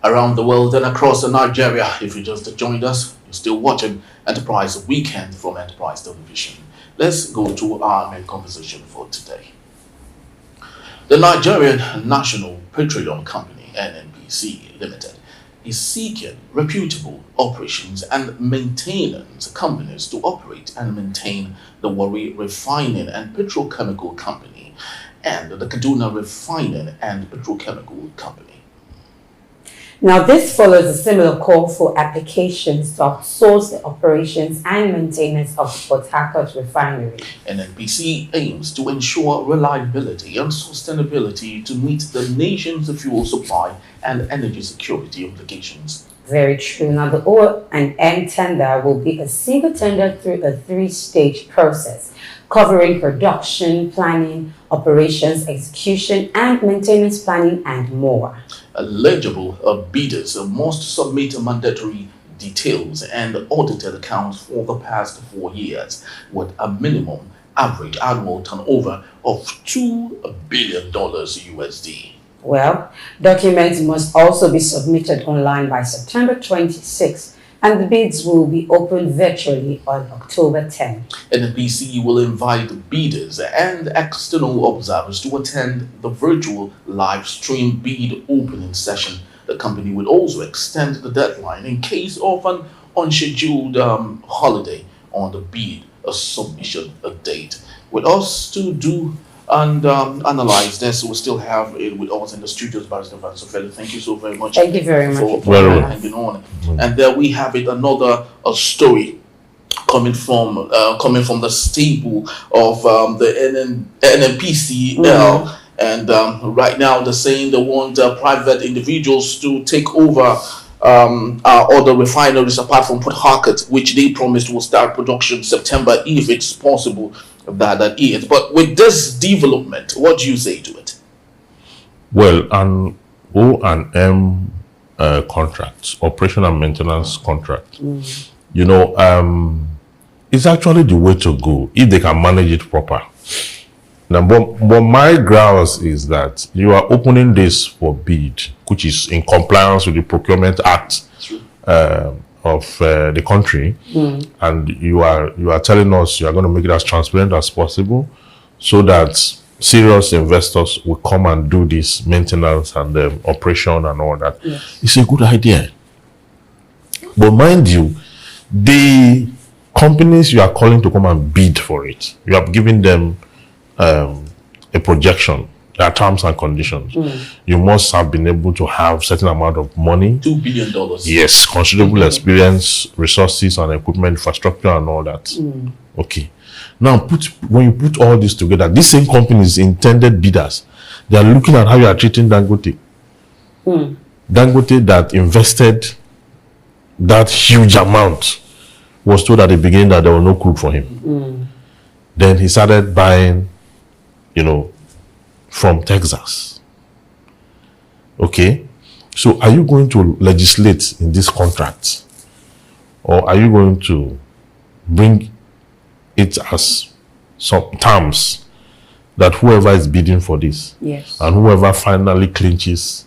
around the world and across Nigeria. If you just joined us, you're still watching Enterprise Weekend from Enterprise Television. Let's go to our main conversation for today. The Nigerian National Petroleum Company, Nnpc Limited, is seeking reputable operations and maintenance companies to operate and maintain the Warri Refining and Petrochemical Company and the Kaduna Refining and Petrochemical Company. Now, this follows a similar call for applications to outsource the operations and maintenance of Port Harcourt Refinery. Nnpc aims to ensure reliability and sustainability to meet the nation's fuel supply and energy security obligations. Very true. Now, the O&M tender will be a single tender through a three-stage process, covering production, planning, operations, execution, and maintenance planning, and more. Eligible bidders must submit mandatory details and audited accounts for the past 4 years, with a minimum average annual turnover of $2 billion USD. Well, documents must also be submitted online by September 26, and the bids will be opened virtually on October 10. Nnpc will invite bidders and external observers to attend the virtual live stream bid opening session. The company will also extend the deadline in case of an unscheduled holiday on the bid submission date. With us to do and analyze this, we still have it with us in the studios, Barrister Vanessa Fellow. Thank you so very much. Thank you very much for hanging on. And there we have it, another story coming from the stable of the Nnpc. And right now they're saying they want private individuals to take over other refineries apart from Port Harcourt, which they promised will start production September if it's possible. That is. But with this development, what do you say to it? Well, an O&M contract, operation and maintenance contract, you know, it's actually the way to go if they can manage it proper. Now, but my grounds is that you are opening this for bid, which is in compliance with the Procurement Act of the country, and you are telling us you are going to make it as transparent as possible, so that serious investors will come and do this maintenance and operation and all that. Yes. It's a good idea, but mind you, the companies you are calling to come and bid for it, you have given them a projection. There are terms and conditions. You must have been able to have certain amount of money. $2 billion. Yes, considerable experience, resources and equipment, infrastructure and all that. Okay. Now, when you put all this together, these same companies, intended bidders, they are looking at how you are treating Dangote. Dangote that invested that huge amount was told at the beginning that there was no crude for him. Then he started buying, you know, from Texas. Okay, so are you going to legislate in this contract, or are you going to bring it as some terms that whoever is bidding for this, yes, and whoever finally clinches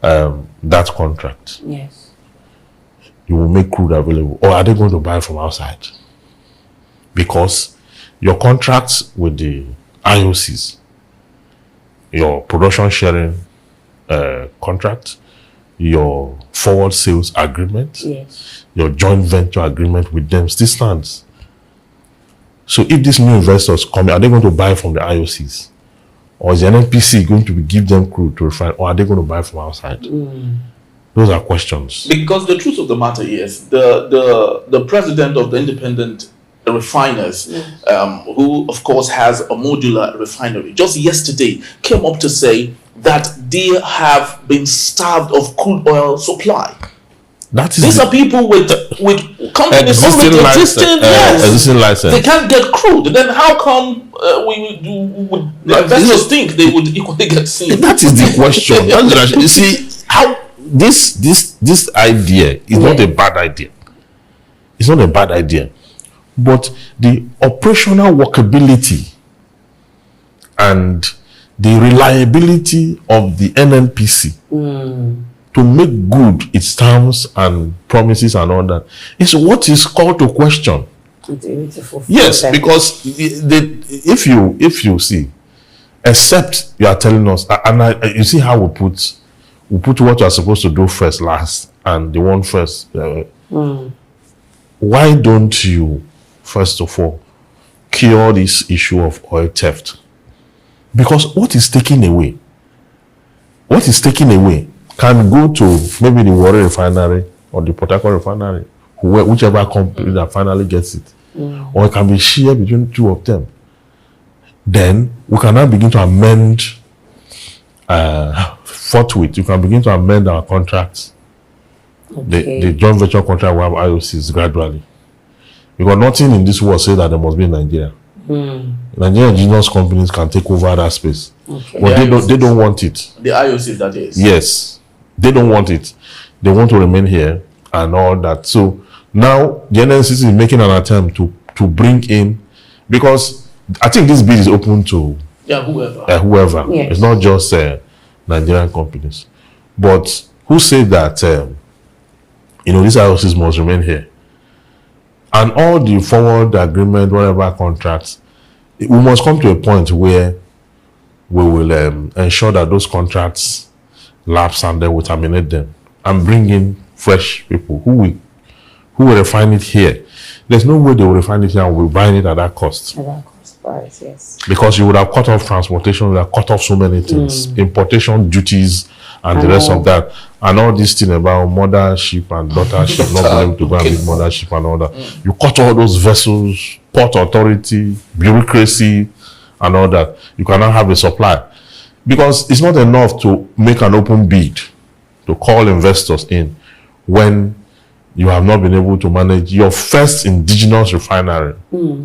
that contract, yes, you will make crude available, or are they going to buy from outside? Because your contracts with the IOCs, your production sharing contract, your forward sales agreement, yes, your joint venture agreement with them still stands. So if these new investors come, are they going to buy from the IOCs? Or is the Nnpc going to give them crude to refine, or are they going to buy from outside? Those are questions. Because the truth of the matter is, the president of the independent refiners, who of course has a modular refinery, just yesterday came up to say that they have been starved of crude oil supply. These are people with companies already existing license. They can't get crude. Then how come would investors think they would equally get seen? That is the question. You see how this idea is not a bad idea. It's not a bad idea. But the operational workability and the reliability of the Nnpc to make good its terms and promises and all that. It's what is called to question. Yes, them. because if you see, except you are telling us, and you see how we put what you are supposed to do first last, and the one first. Why don't you, first of all, cure this issue of oil theft? Because what is taken away can go to maybe the Warri Refinery or the Port Harcourt Refinery, whichever company that finally gets it, or it can be shared between two of them. Then we can now begin to amend forthwith. You can begin to amend our contracts, the joint venture contract we have IOCs gradually, because nothing in this world says that there must be in Nigeria. Nigerian indigenous companies can take over that space, but they don't want it. The IOC, that is. Yes, they don't want it. They want to remain here and all that. So now the NNCC is making an attempt to bring in, because I think this bid is open to whoever. Yes. It's not just Nigerian companies, but who said that these IOCs must remain here, and all the forward agreement, whatever contracts, we must come to a point where we will ensure that those contracts lapse, and then we terminate them and bring in fresh people who will refine it here. There's no way they will refine it here and we'll buy it at that cost. At that cost price, yes. Because you would have cut off transportation, you would have cut off so many things, importation duties, and the rest of that, and all this thing about mothership and daughtership, not being able to go and meet mothership and all that. You cut all those vessels, port authority, bureaucracy, and all that. You cannot have a supply, because it's not enough to make an open bid to call investors in when you have not been able to manage your first indigenous refinery,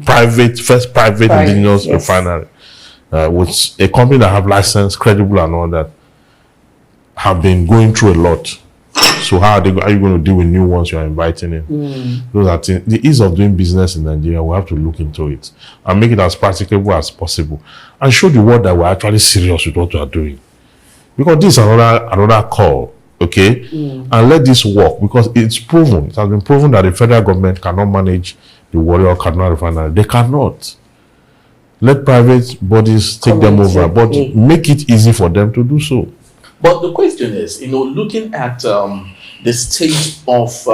private indigenous refinery, with a company that have license, credible and all that, have been going through a lot. So how are you going to deal with new ones you are inviting in? Those are things. The ease of doing business in Nigeria, we have to look into it and make it as practicable as possible, and show the world that we're actually serious with what we are doing. Because this is another call, okay? And let this work, because it's proven, it has been proven that the federal government cannot manage the Warri or Kaduna refinery. They cannot. Let private bodies take them over, but make it easy for them to do so. But the question is, looking at the state of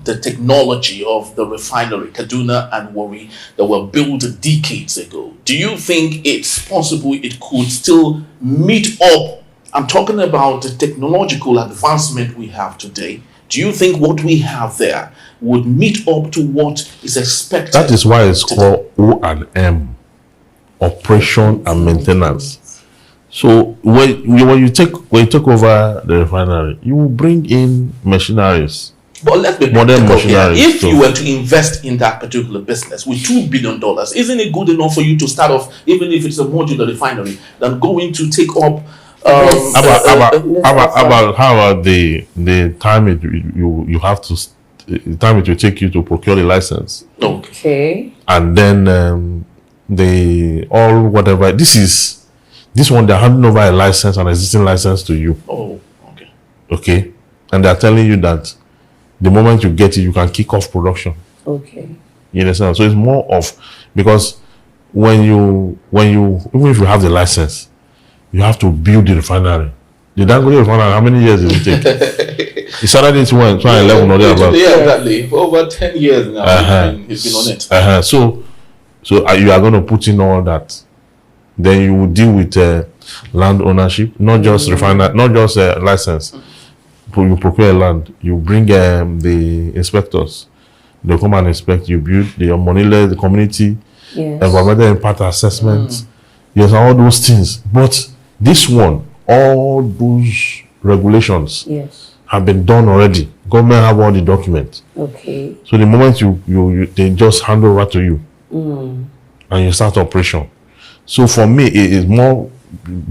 the technology of the refinery, Kaduna and Warri, that were built decades ago, do you think it's possible it could still meet up? I'm talking about the technological advancement we have today. Do you think what we have there would meet up to what is expected? That is why it's called O&M, operation and maintenance. So when you take over the refinery, you will bring in machineries. But let's be modern practical here. machineries. If you were to invest in that particular business with $2 billion, isn't it good enough for you to start off, even if it's a modular refinery, than going to take up about the time you have to, the time it will take you to procure the license. Okay. And then this one, they're handing over a license, an existing license to you. Oh, okay. Okay. And they're telling you that the moment you get it, you can kick off production. Okay. You understand? So it's more of, because when you even if you have the license, you have to build the refinery. The Dangote refinery, how many years did it take? It started in 2011 or thereabout. Yeah, exactly. For over 10 years now, he's been on it. So you are going to put in all that. Then you will deal with land ownership, not just refinery, not just license. You procure land, you bring the inspectors. They come and inspect. You build the money-led, the community, environmental impact assessment. Yes, all those things. But this one, all those regulations have been done already. Government have all the documents. Okay. So the moment they just hand over to you, and you start operation. So for me, it is more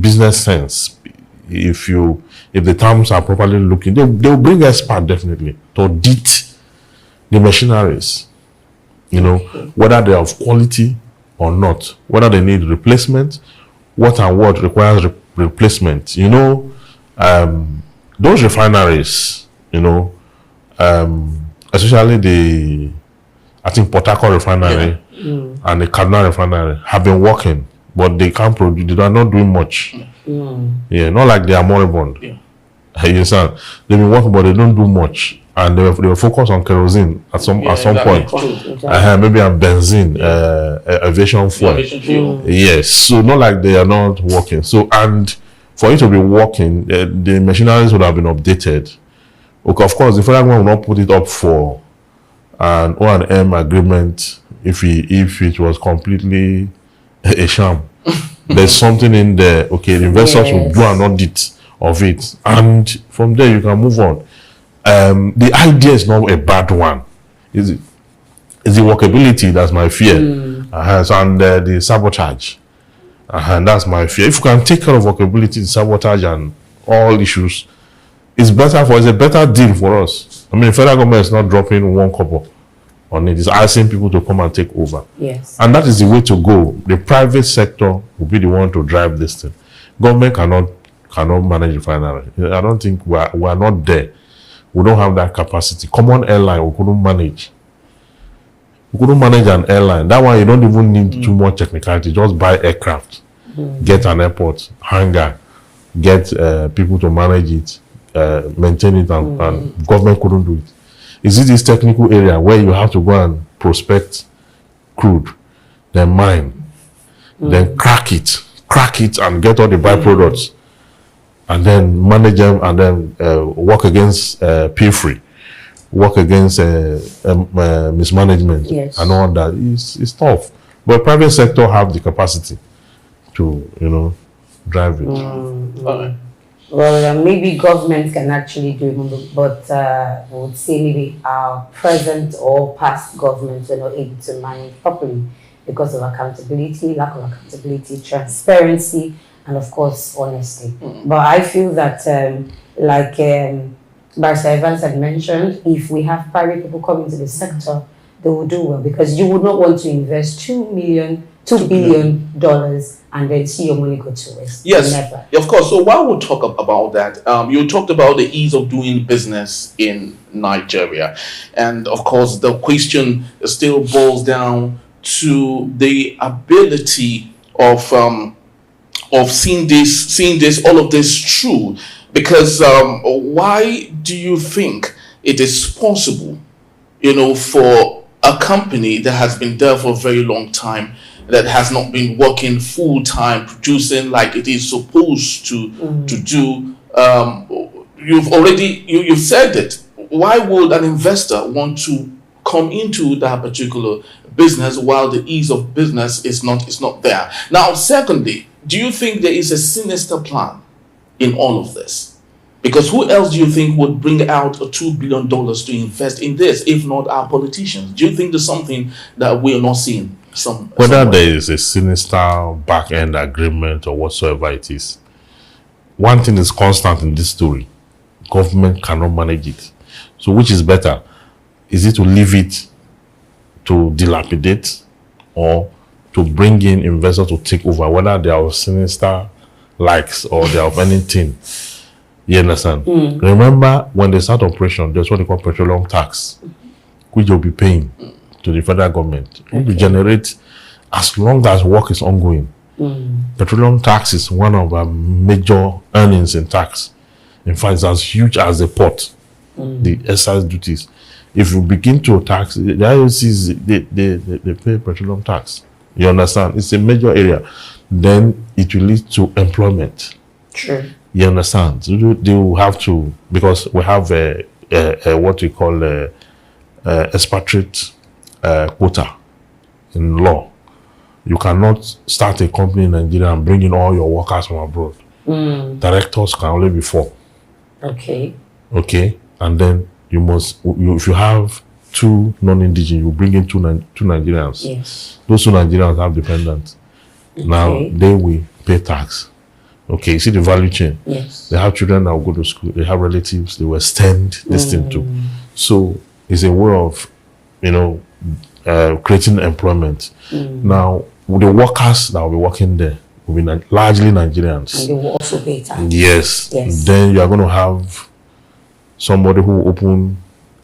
business sense. If the terms are properly looking, they'll bring expert definitely to audit the machineries. Whether they are of quality or not, whether they need replacement, what requires replacement. those refineries, especially I think Port Harcourt refinery and the Kaduna refinery have been working, but they can't produce. They are not doing much. Yeah, not like they are moribund. Yeah. You understand? They've been working, but they don't do much, and they were focused on kerosene at some point. Maybe on benzene, aviation fuel. Yes, so not like they are not working. So, and for it to be working, the machineries would have been updated. Okay, of course, the federal government will not put it up for an O&M agreement if it was completely a sham. There's something in there. Okay, the investors will do an audit of it, and from there you can move on. The idea is not a bad one. It's the workability that's my fear, and the sabotage, and that's my fear. If you can take care of workability, sabotage, and all issues, it's a better deal for us. I mean, the federal government is not dropping one couple on it. It's asking people to come and take over. Yes. And that is the way to go. The private sector will be the one to drive this thing. Government cannot manage refinery. I don't think we are not there. We don't have that capacity. Common airline, we couldn't manage. We couldn't manage an airline. That one, you don't even need too much technicality. Just buy aircraft, get an airport, hangar, get people to manage it, maintain it, and government couldn't do it. Is it this technical area where you have to go and prospect crude, then mine, then crack it and get all the byproducts, and then manage them, and then work against pay-free, work against mismanagement, and all that? It's tough. But private sector have the capacity to, drive it. Well, maybe government can actually do it, but I would say maybe our present or past governments are not able to manage properly because of accountability, lack of accountability, transparency, and of course, honesty. But I feel that, like Barrister Evans had mentioned, if we have private people come into the sector, they will do well, because you would not want to invest $2 billion and then see your money go to waste. Yes, never. Of course. So while we talk about that, you talked about the ease of doing business in Nigeria, and of course the question still boils down to the ability of seeing all of this through. Because why do you think it is possible, for a company that has been there for a very long time, that has not been working full time, producing like it is supposed to do? You've said it. Why would an investor want to come into that particular business while the ease of business is not there? Now, secondly, do you think there is a sinister plan in all of this? Because who else do you think would bring out $2 billion to invest in this, if not our politicians? Do you think there's something that we are not seeing? Whether there is a sinister back-end agreement or whatsoever it is, one thing is constant in this story: government cannot manage it. So which is better? Is it to leave it to dilapidate, or to bring in investors to take over, whether they are of sinister likes or they are of anything? You understand? Remember, when they start operation, there's what they call petroleum tax, which you'll be paying to the federal government. It will generate as long as work is ongoing. Petroleum tax is one of our major earnings in tax. In fact, it's as huge as the port, the excise duties. If you begin to tax, the IOCs, they pay petroleum tax. You understand? It's a major area. Then it will lead to employment. True. You understand? They will have to, because we have a what we call expatriate quota in law. You cannot start a company in Nigeria and bring in all your workers from abroad. Directors can only be 4. Okay. And then if you have 2 non-indigenous, you bring in 2 Nigerians. Yes. Those 2 Nigerians have dependents. Now they will pay tax. Okay, you see the value chain. Yes. They have children that will go to school. They have relatives. They will extend this thing too. So it's a way of, creating employment. Now, with the workers that will be working there, will be largely Nigerians. And they will also pay tax. Yes. Yes. Then you are going to have somebody who will open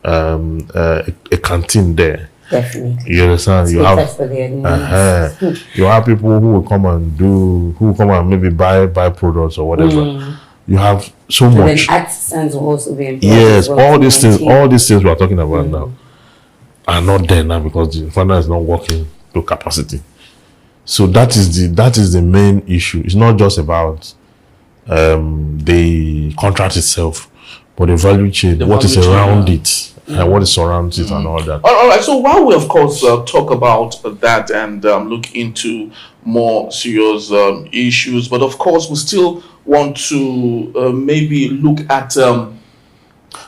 a canteen there. Definitely. You understand? You have For their needs. you have people who will come and maybe buy products or whatever. You have so And much. then artisans will also be employed. Yes, as well all to these things maintain. we are talking about now are not there now because the refinery is not working to capacity. So that is the main issue. It's not just about the contract itself, but the value chain, what is around it, and what is surrounds it, and all that. All right. So while we, of course, talk about that and look into more serious issues, but of course, we still want to maybe look at.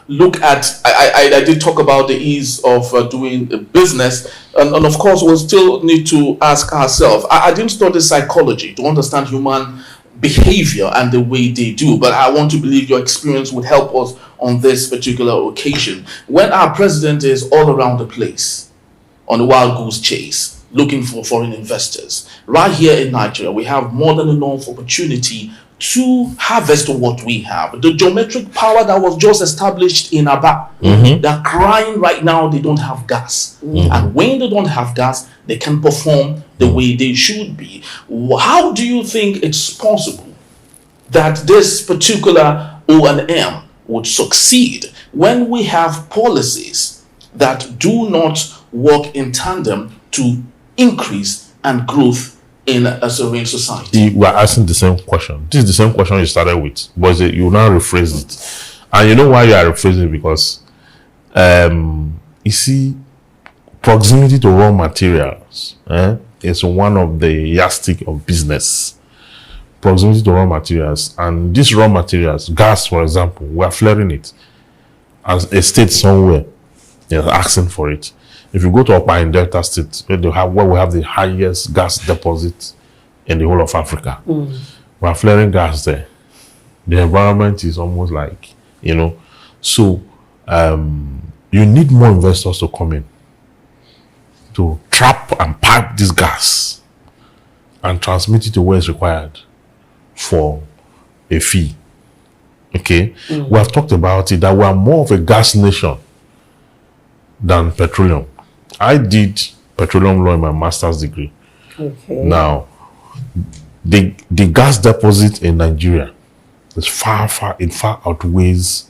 I did talk about the ease of doing business, and of course, we'll still need to ask ourselves. I didn't study psychology to understand human behavior and the way they do, but I want to believe your experience would help us on this particular occasion. When our president is all around the place on the wild goose chase looking for foreign investors, right here in Nigeria we have more than enough opportunity to harvest what we have. The geometric power that was just established in Aba, they're crying right now they don't have gas. And when they don't have gas, they can perform the way they should be. How do you think it's possible that this particular O&M would succeed when we have policies that do not work in tandem to increase and growth in a serene society? We are asking the same question. This is the same question you started with, but you now rephrase it. And you know why you are rephrasing it? Because you see, proximity to raw materials is one of the yardstick of business. Proximity to raw materials, and these raw materials, gas for example, we are flaring it as a state somewhere, they're asking for it. If you go to Upper and Delta State, where we have the highest gas deposit in the whole of Africa, we are flaring gas there. The environment is almost like, so you need more investors to come in to trap and pipe this gas and transmit it to where it's required for a fee. Okay, we have talked about it that we are more of a gas nation than petroleum. I did petroleum law in my master's degree. Okay. Now, the gas deposit in Nigeria is far outweighs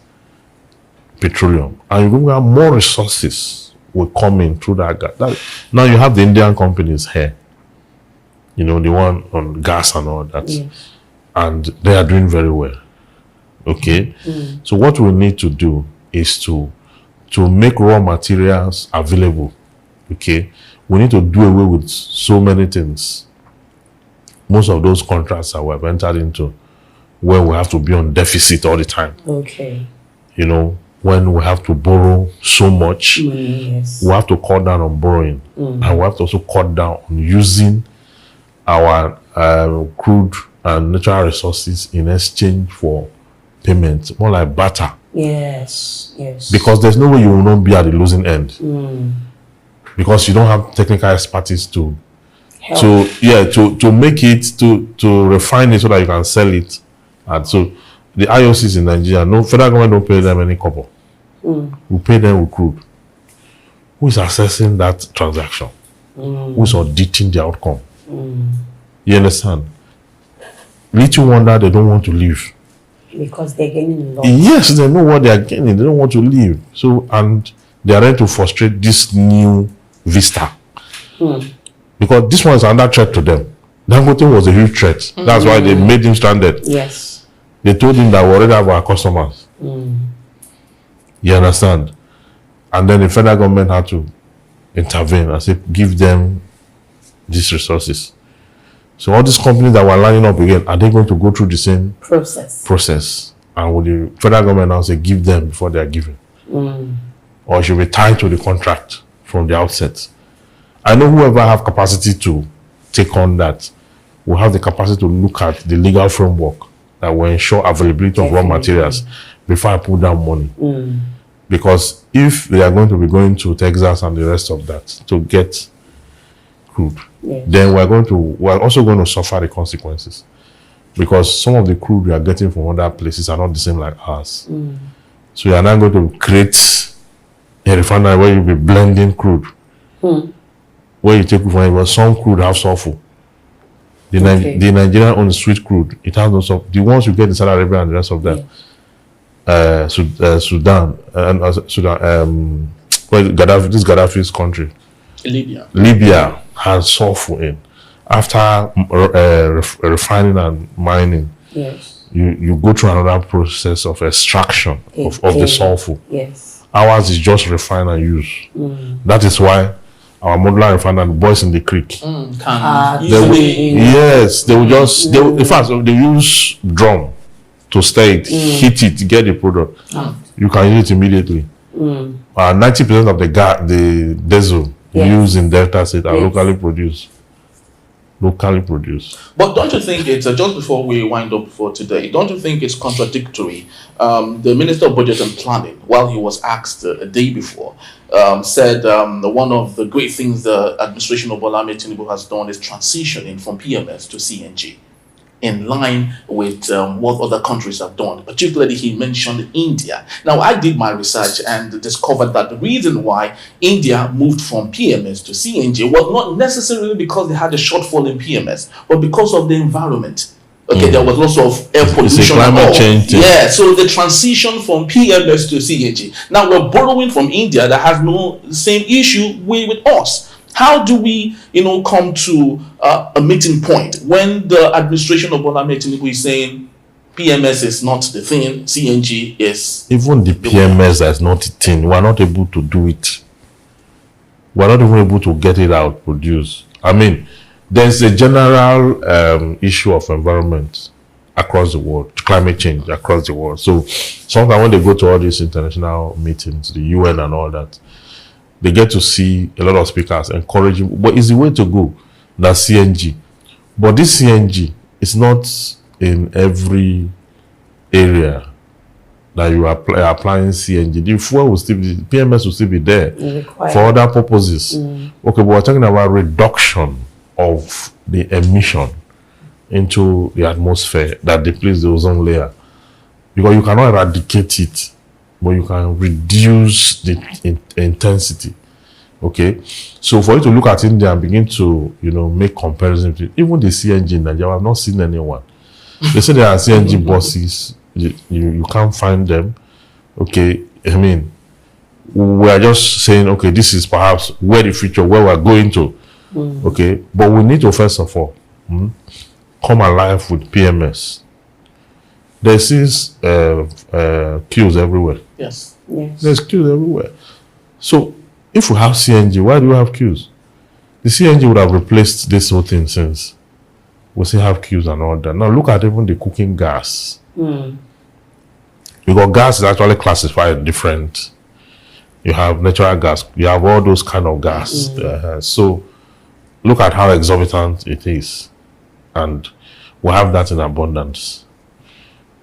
petroleum, and we have more resources will come in through that gas. Now you have the Indian companies here, the one on gas and all that, and they are doing very well. Okay, so what we need to do is to make raw materials available. Okay, we need to do away with so many things. Most of those contracts that we have entered into, where we have to be on deficit all the time. Okay. When we have to borrow so much, Yes. we have to cut down on borrowing, and we have to also cut down on using our crude and natural resources in exchange for payment, more like barter. Yes. Because there's no way you will not be at the losing end. Because you don't have technical expertise to make it, to refine it so that you can sell it. And so the IOCs in Nigeria, no federal government don't pay them any couple. We pay them with crude. Who is assessing that transaction? Who is auditing the outcome? You understand? Little wonder they don't want to leave. Because they're getting a lot. Yes, they know what they are getting. They don't want to leave. So, and they are ready to frustrate this new vista. Because this one is under threat to them. Dangote was a huge threat. That's why they made him stranded. Yes. They told him that we already have our customers. You understand? And then the federal government had to intervene and say, give them these resources. So all these companies that were lining up again, are they going to go through the same process? And will the federal government now say, give them before they are given? Or it should be tied to the contract from the outset? I know whoever have capacity to take on that will have the capacity to look at the legal framework that will ensure availability of raw materials before I put down money. Because if they are going to be going to Texas and the rest of that to get crude, Yes. then we're also going to suffer the consequences, because some of the crude we are getting from other places are not the same like ours. So you are now going to create a refinery where you'll be blending crude. Where you take crude from, but some crude have sulfur. The Nigerian own sweet crude, it has no sulfur. The ones you get in Saudi Arabia and the rest of them, Sudan, this Gaddafi's country, Libya has sulfur in. After refining and mining, Yes. you go through another process of extraction of the sulfur. Yes. Ours is just refine and use. That is why our modular refiner, the boys in the creek, Can they will, easily. yes, they will just, in fact, they use drum to stir it, heat it, get the product. You can use it immediately. 90% of the diesel used in Delta State are locally produced. But don't you think it's, just before we wind up for today, don't you think it's contradictory? The Minister of Budget and Planning, while he was asked a day before, said one of the great things the administration of Bola Ahmed Tinubu has done is transitioning from PMS to CNG, in line with what other countries have done. Particularly, he mentioned India. Now, I did my research and discovered that the reason why India moved from PMS to CNG was not necessarily because they had a shortfall in PMS, but because of the environment. Okay, there was lots of air pollution. It's a climate change thing. Yeah, so the transition from PMS to CNG. Now, we're borrowing from India that has no same issue with us. How do we, come to a meeting point when the administration of Bola Ahmed Tinubu is saying PMS is not the thing, CNG is... Even the PMS that is not the thing, we are not able to do it. We are not even able to get it out, produced. I mean, there's a general issue of environment across the world, climate change across the world. So sometimes when they go to all these international meetings, the UN and all that, they get to see a lot of speakers encouraging, but it's the way to go, that's CNG. But this CNG is not in every area that you are applying CNG. The fuel will still be, PMS will still be there for other purposes. Okay, but we're talking about reduction of the emission into the atmosphere that depletes the ozone layer. Because you cannot eradicate it, but you can reduce the intensity. Okay, so for you to look at India and begin to make comparisons, even the CNG in Nigeria, I've not seen anyone. They say there are CNG buses, you can't find them. Okay, I mean, we are just saying, okay, this is perhaps where the future, where we're going to. Okay, but we need to first of all come alive with PMS. There is queues everywhere. Yes. There's queues everywhere. So if we have CNG, why do we have queues? The CNG would have replaced this whole thing since we still have queues and all that. Now look at even the cooking gas. Because gas is actually classified different. You have natural gas, you have all those kind of gas. So look at how exorbitant it is. And we have that in abundance.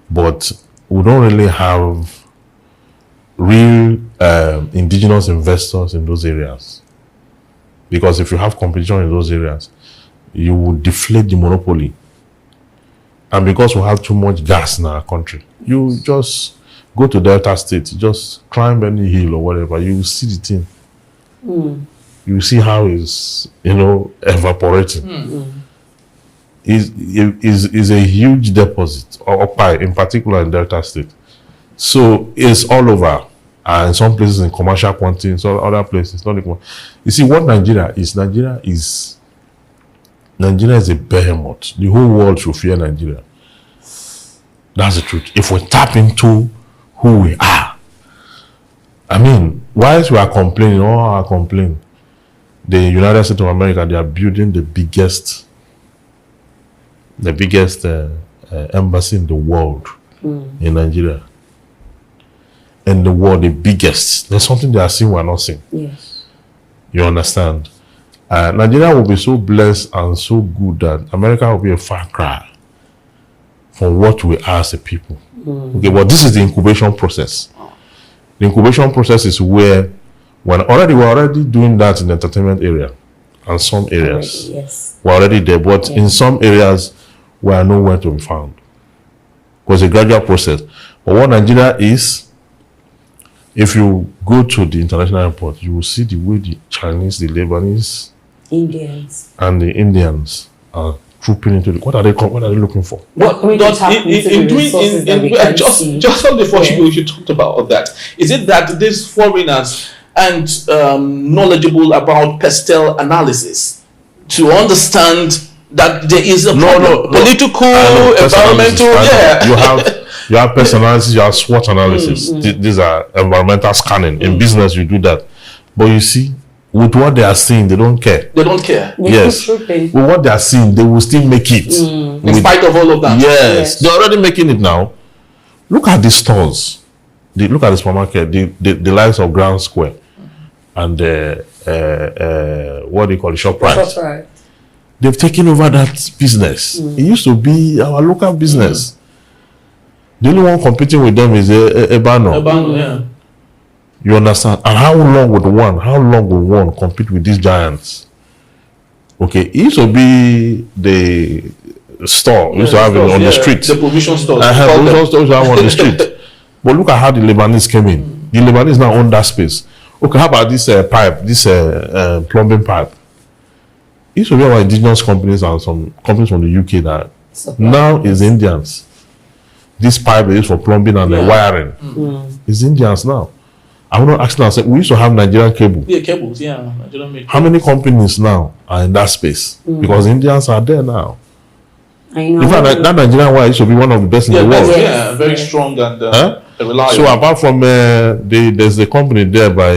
But we don't really have real indigenous investors in those areas. Because if you have competition in those areas, you will deflate the monopoly. And because we have too much gas in our country, you just go to Delta State, just climb any hill or whatever, you will see the thing. You see how it's, evaporating. Is a huge deposit, in particular in Delta State. So it's all over. And in some places in commercial quantity, in some other places, not even. You see what Nigeria is a behemoth. The whole world should fear Nigeria. That's the truth. If we tap into who we are. I mean, whilst we are complaining, all our complaint, the United States of America, they are building the biggest embassy in the world in Nigeria. In the world, the biggest. There's something they are seeing we're not seeing. Yes. You understand? Nigeria will be so blessed and so good that America will be a far cry from what we are as a people. Okay, but this is the incubation process. The incubation process is where we're already doing that in the entertainment area. and some areas Already, yes. we're already there, but in some areas we are nowhere to be found. Because a gradual process. But what Nigeria is, if you go to the international airport, you will see the way the Chinese, the Lebanese, Indians. and the Indians are trooping into the. What are they looking for? What does just on the first you talked about all that? Is it that these foreigners and knowledgeable about pestle analysis to understand that there is a political, environmental, you have pest analysis, you have SWOT analysis. These are environmental scanning. In business, you do that. But you see, with what they are seeing, they don't care. They don't care. Yes. With what they are seeing, they will still make it. In spite of all of that. Yes. They're already making it now. Look at the stores. Look at the supermarket. The likes of Grand Square and what do you call it? ShopRite. They've taken over that business. It used to be our local business. The only one competing with them is Ebano. Yeah. You understand? And how long would one compete with these giants? Okay, it used to be the store. We used to have it on the street. The provision stores. Provision stores have on the street. But look at how the Lebanese came in. The Lebanese now own that space. Okay, how about this pipe, this plumbing pipe? It used to be our indigenous companies and some companies from the UK that now is Indians. This pipe they use for plumbing and wiring is Indians now. I'm not asking ourselves, we used to have Nigerian cable. Yeah, cables, yeah. Nigerian how many companies now are in that space? Because Indians are there now. In fact, that Nigerian wire used to be one of the best in the world. Yeah, very strong and reliable. So apart from there's a company there by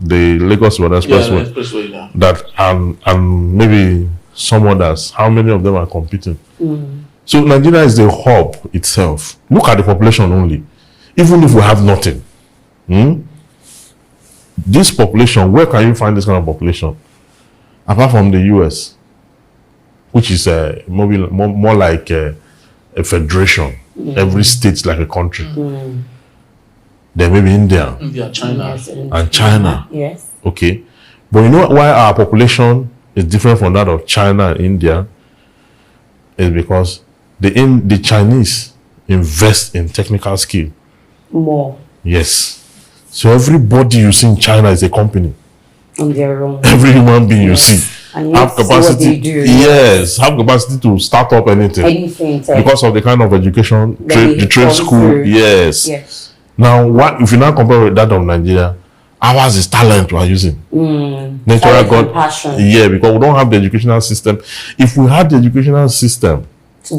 the Lagos Road Expressway, that and maybe some others. How many of them are competing? So Nigeria is the hub itself. Look at the population only. Even if we have nothing, this population, where can you find this kind of population? Apart from the US, which is more like a federation. Every state's like a country. Then maybe India, China, and China. Yes. Okay, but you know why our population is different from that of China and India? Is because the Chinese invest in technical skill More. Yes. So everybody you see in China is a company. On their own. Every human being you see and have capacity. Yes, have capacity to start up anything. Because of the kind of education, the trade school. Yes. Yes. Now, what if you now compare with that of Nigeria? Ours is talent we are using. Natural God. Passion. Yeah, because we don't have the educational system. If we had the educational system to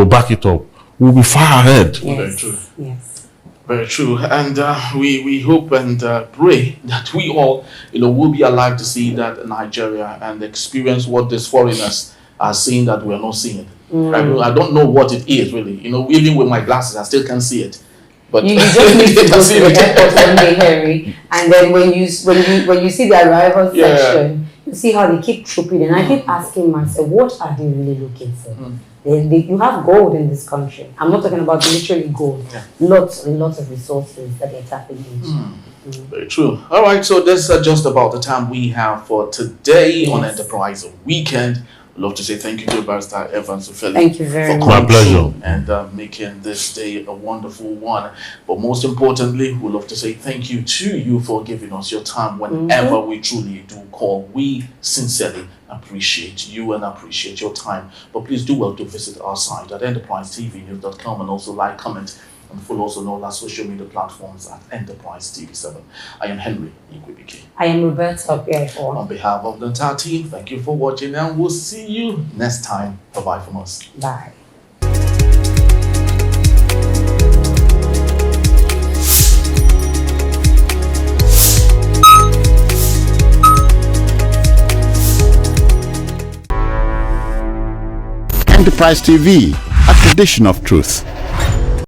back it up, we'll be far ahead. Yes. Very true. Yes. Very true. And we hope and pray that we all, will be alive to see that Nigeria and experience what these foreigners are seeing that we are not seeing. I don't know what it is really. Even with my glasses, I still can't see it. But you just need to go to the airport one day, Harry, and then when you see the arrival section, you see how they keep trooping, and I keep asking myself, what are they really looking for? You have gold in this country. I'm not talking about literally gold. Lots and lots of resources that they're tapping into. Very true. All right, so this is just about the time we have for today on Enterprise Weekend. I'd love to say thank you to Barrister Evans Ofeli. Thank you very much. My pleasure. And making this day a wonderful one. But most importantly, we'd love to say thank you to you for giving us your time whenever we truly do call. We sincerely appreciate you and appreciate your time. But please do well to visit our site at enterprisetvnews.com and also like, comment, and follow us on all our social media platforms at Enterprise TV7. I am Henry Nnpc. I am Roberta Pierre. On behalf of the entire team, thank you for watching and we'll see you next time. Bye-bye from us. Bye. Enterprise TV, a tradition of truth.